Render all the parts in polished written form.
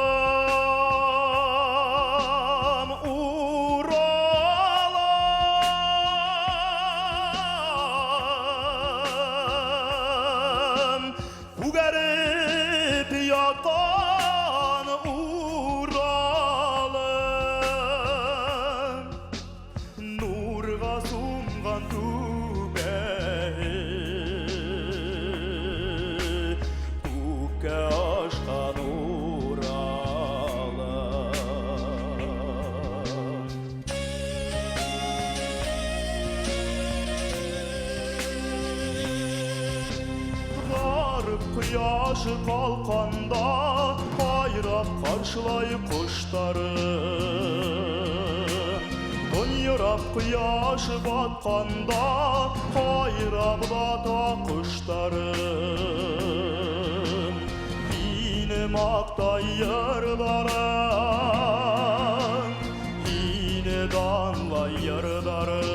Uralam, Uralam, bu garip yatan Uralım, nurga sungan tübehi, tüke aşkan Uralım. Garip kıyaşı kalkanda bayrap karşılayıp kuşlarım, Dönyürap kıyaşı batkanda bayrap bata kuşlarım. Benim Aktay yarlarım, yine danla yarlarım.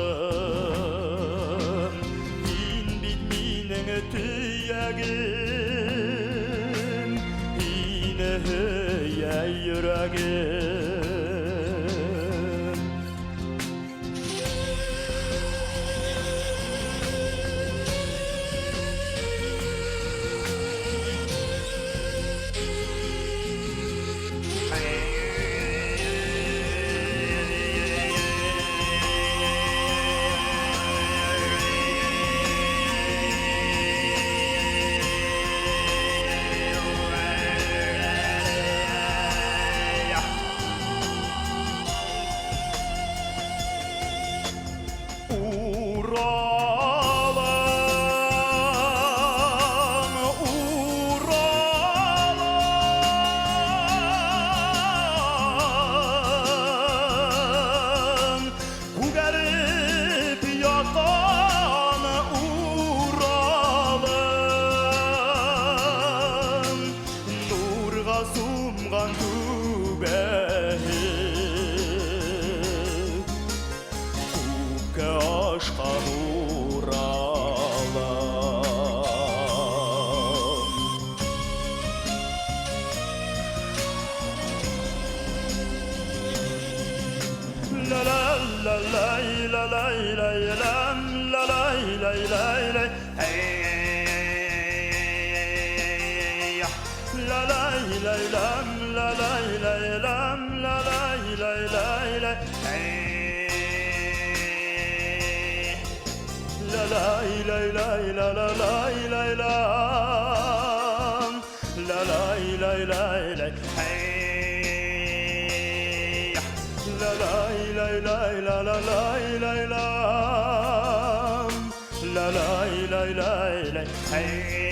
Bin bitminin tüyegim, yine heye yüreğim. Sungan tübehi, tüke aşkan Uralım. La la la la la la la lam, la la la la la hey. La la la lam, la la la lam, la la la la la hey. La la la la la la la la lam, la la la la la hey. La la la la la la la lam, la la la la la hey.